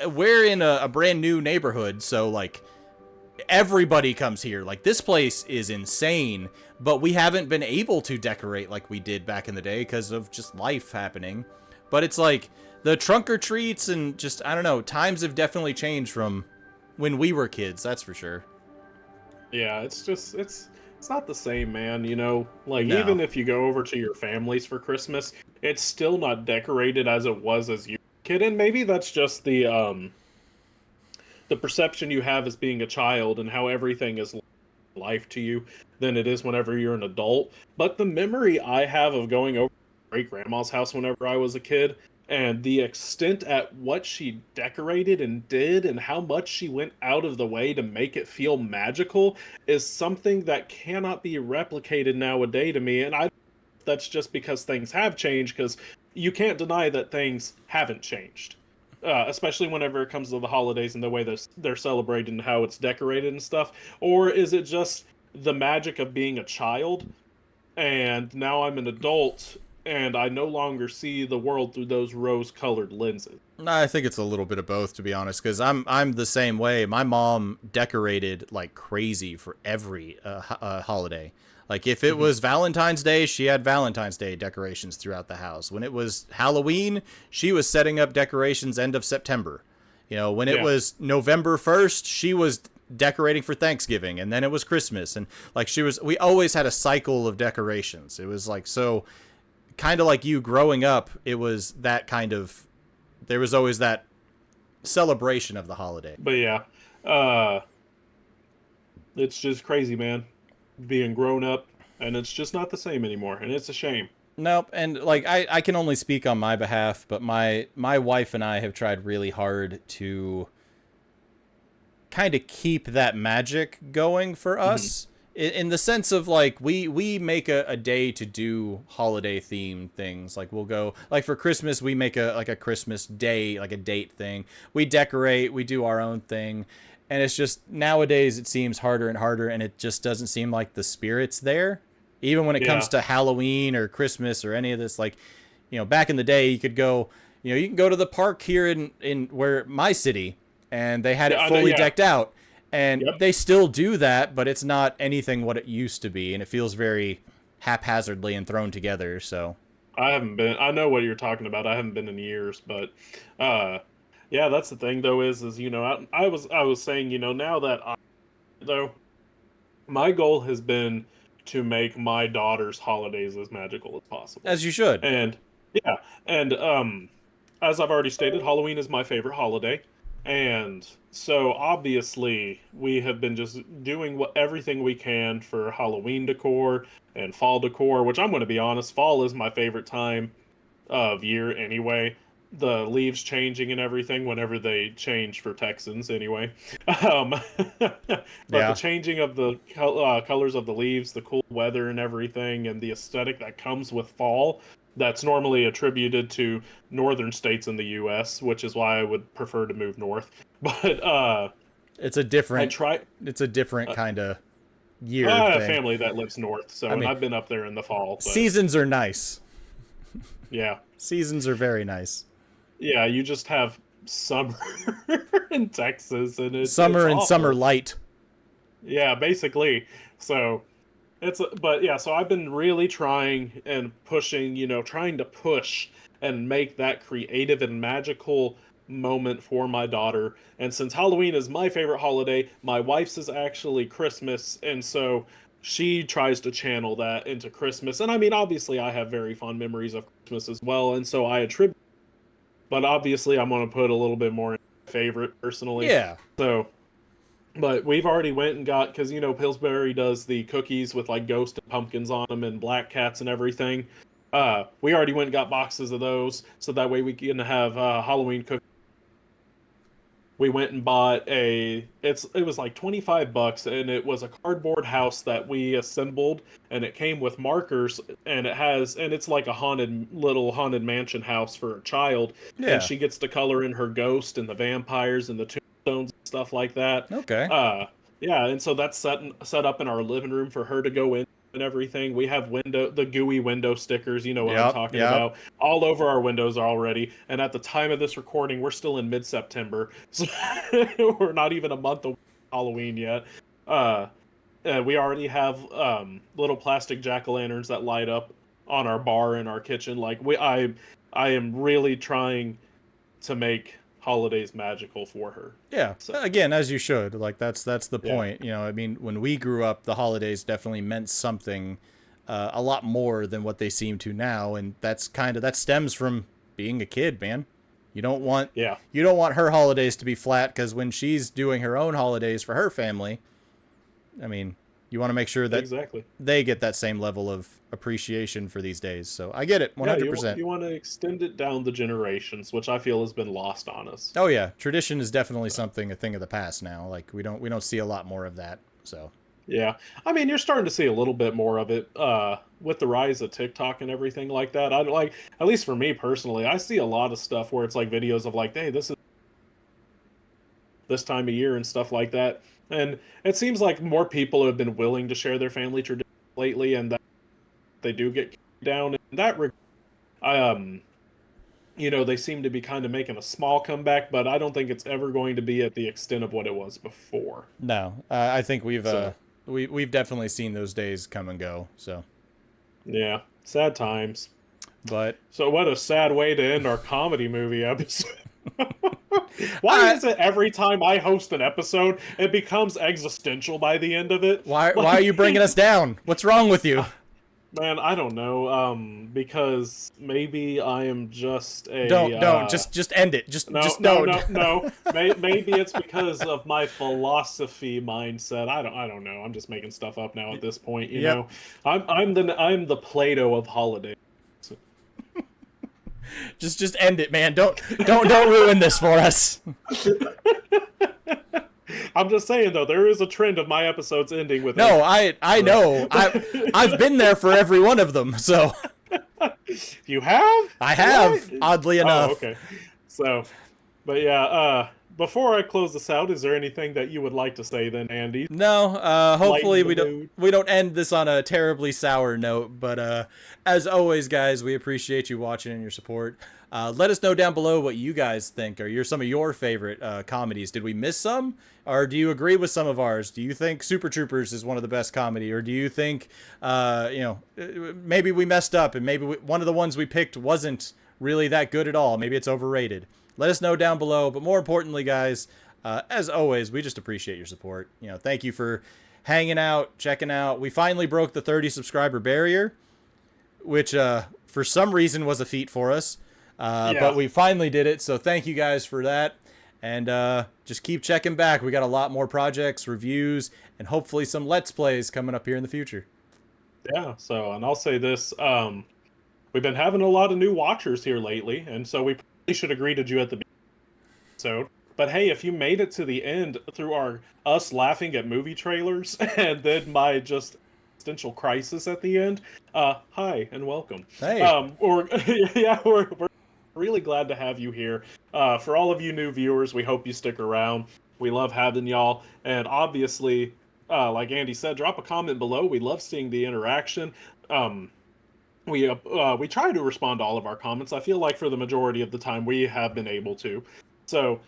we're in a brand new neighborhood, so like everybody comes here. Like this place is insane, but we haven't been able to decorate like we did back in the day because of just life happening. But it's like the trunk or treats and just, I don't know, times have definitely changed from when we were kids, that's for sure. Yeah, it's not the same, man, like No. even if you go over to your family's for Christmas, it's still not decorated as it was as you were a kid, and maybe that's just the perception you have as being a child and how everything is life to you than it is whenever you're an adult. But the memory I have of going over to great grandma's house whenever I was a kid, and the extent at what she decorated and did and how much she went out of the way to make it feel magical, is something that cannot be replicated nowadays to me. And that's just because things have changed, because you can't deny that things haven't changed. especially whenever it comes to the holidays and the way they're celebrated and how it's decorated and stuff? Or is it just the magic of being a child and now I'm an adult and I no longer see the world through those rose-colored lenses? I think it's a little bit of both, to be honest, because I'm the same way. My mom decorated like crazy for every holiday. Like if it was Valentine's Day, she had Valentine's Day decorations throughout the house. When it was Halloween, she was setting up decorations end of September. You know, when it Yeah. was November 1st, she was decorating for Thanksgiving, and then it was Christmas, and like we always had a cycle of decorations. It was like, so kind of like you growing up, it was that kind of, there was always that celebration of the holiday. But yeah, it's just crazy, man. Being grown up, and it's just not the same anymore, and it's a shame. Nope, and like I can only speak on my behalf, but my wife and I have tried really hard to kind of keep that magic going for us, in the sense of like we make a day to do holiday themed things. Like we'll go, like for Christmas we make a Christmas day, like a date thing. We decorate, we do our own thing. And it's just nowadays it seems harder and harder, and it just doesn't seem like the spirit's there. Even when it comes to Halloween or Christmas or any of this, like, you know, back in the day you could go, you know, you can go to the park here in where my city, and they had it fully decked out, and they still do that, but it's not anything what it used to be, and it feels very haphazardly and thrown together. So I haven't been. I know what you're talking about. I haven't been in years, but yeah, that's the thing though. Is you know, I was saying, you know, now that though my goal has been to make my daughter's holidays as magical as possible. as you should. And yeah, and as I've already stated, Halloween is my favorite holiday. And so obviously we have been just doing everything we can for Halloween decor and fall decor, which I'm going to be honest, fall is my favorite time of year anyway. The leaves changing and everything whenever they change for Texans anyway. But the changing of the colors of the leaves, the cool weather and everything, and the aesthetic that comes with fall, that's normally attributed to northern states in the U.S., which is why I would prefer to move north. But it's a different it's a different kind of year I have thing. a family that lives north, so I mean, and I've been up there in the fall. But, seasons are nice. yeah. Seasons are very nice. Yeah, you just have summer in Texas, and it's summer and awful. summer light. Yeah, basically. So but yeah, so I've been really trying and pushing, you know, trying to push and make that creative and magical moment for my daughter. And since Halloween is my favorite holiday, my wife's is actually Christmas, and so she tries to channel that into Christmas. And I mean, obviously I have very fond memories of Christmas as well, and so I attribute, but obviously I'm going to put a little bit more in favorite personally. Yeah. So, but we've already went and got, because, you know, Pillsbury does the cookies with like ghost and pumpkins on them and black cats and everything. We already went and got boxes of those, so that way we can have Halloween cookies. We went and bought it was like $25, and it was a cardboard house that we assembled, and it came with markers, and it's like a little haunted mansion house for a child. Yeah. And she gets to color in her ghost and the vampires and the tombstones and stuff like that. Okay. Yeah, and so that's set up in our living room for her to go in and everything. We have the gooey window stickers, you know what I'm talking about, all over our windows already. And at the time of this recording, we're still in mid-September, so we're not even a month away from Halloween yet. We already have little plastic jack-o'-lanterns that light up on our bar in our kitchen. Like I am really trying to make holidays magical for her. Yeah. So, again, as you should. Like that's the point. You know, I mean, when we grew up, the holidays definitely meant something a lot more than what they seem to now, and that stems from being a kid, man. You don't want her holidays to be flat, because when she's doing her own holidays for her family, I mean, you want to make sure that they get that same level of appreciation for these days. So I get it, 100%. Yeah, you want to extend it down the generations, which I feel has been lost on us. Oh yeah, tradition is definitely a thing of the past now. Like we don't see a lot more of that. So Yeah. I mean, you're starting to see a little bit more of it with the rise of TikTok and everything like that. I like, at least for me personally, I see a lot of stuff where it's like videos of like, hey, this is this time of year and stuff like that. And it seems like more people have been willing to share their family traditions lately, and that they do get down in that regard. I, they seem to be kind of making a small comeback, but I don't think it's ever going to be at the extent of what it was before. No, I think So, we've definitely seen those days come and go. So, yeah, sad times. but So what a sad way to end our comedy movie episode. Why is it every time I host an episode, it becomes existential by the end of it? why are you bringing us down? What's wrong with you? Man, I don't know. Because maybe I am just a Don't just end it. Just no. Maybe it's because of my philosophy mindset. I don't know. I'm just making stuff up now at this point. You Yep. know, I'm the Plato of holidays. Just end it, man. Don't ruin this for us. I'm just saying though, there is a trend of my episodes ending with No, I know. I've been there for every one of them. So You have? I have, What? oddly enough. Oh, okay. So, but yeah, before I close this out, is there anything that you would like to say then, Andy? No, hopefully Lighten the mood. we don't end this on a terribly sour note, but as always, guys, we appreciate you watching and your support. Let us know down below what you guys think. Are some of your favorite comedies? Did we miss some? Or do you agree with some of ours? Do you think Super Troopers is one of the best comedy? Or do you think, maybe we messed up and maybe one of the ones we picked wasn't really that good at all? Maybe it's overrated. Let us know down below. But more importantly, guys, as always, we just appreciate your support. Thank you for hanging out, checking out. We finally broke the 30 subscriber barrier, which for some reason was a feat for us. But we finally did it, so thank you guys for that. And just keep checking back. We got a lot more projects, reviews, and hopefully some Let's Plays coming up here in the future. Yeah, so, and I'll say this, we've been having a lot of new watchers here lately, and so we probably should have greeted you at the episode. But hey, if you made it to the end through us laughing at movie trailers and then my just existential crisis at the end, hi and welcome. Hey. We're really glad to have you here. For all of you new viewers, we hope you stick around. We love having y'all, and obviously, like Andy said, drop a comment below. We love seeing the interaction. We try to respond to all of our comments. I feel like for the majority of the time we have been able to. So,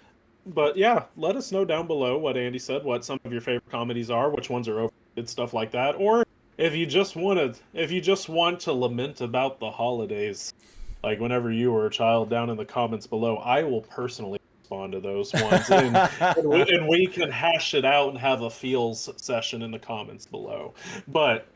but yeah, let us know down below what Andy said, what some of your favorite comedies are, which ones are overrated, stuff like that, or if you just want to lament about the holidays, like whenever you were a child, down in the comments below, I will personally respond to those ones, and we can hash it out and have a feels session in the comments below. But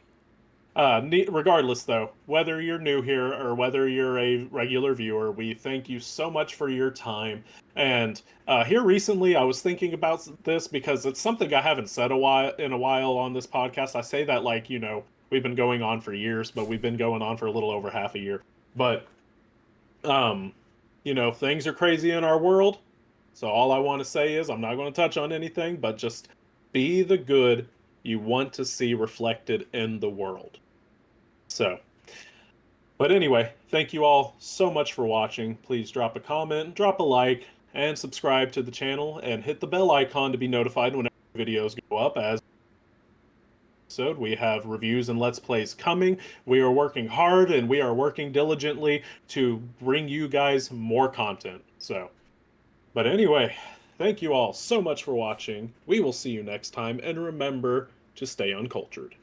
regardless, though, whether you're new here or whether you're a regular viewer, we thank you so much for your time. And here recently, I was thinking about this because it's something I haven't said in a while on this podcast. I say that like, we've been going on for years, but we've been going on for a little over half a year. But, things are crazy in our world. So all I want to say is I'm not going to touch on anything, but just be the good you want to see reflected in the world. So, but anyway, thank you all so much for watching. Please drop a comment, drop a like, and subscribe to the channel, and hit the bell icon to be notified whenever videos go up. As episode, we have reviews and Let's Plays coming. We are working hard, and we are working diligently to bring you guys more content. So, but anyway, thank you all so much for watching. We will see you next time, and remember to stay uncultured.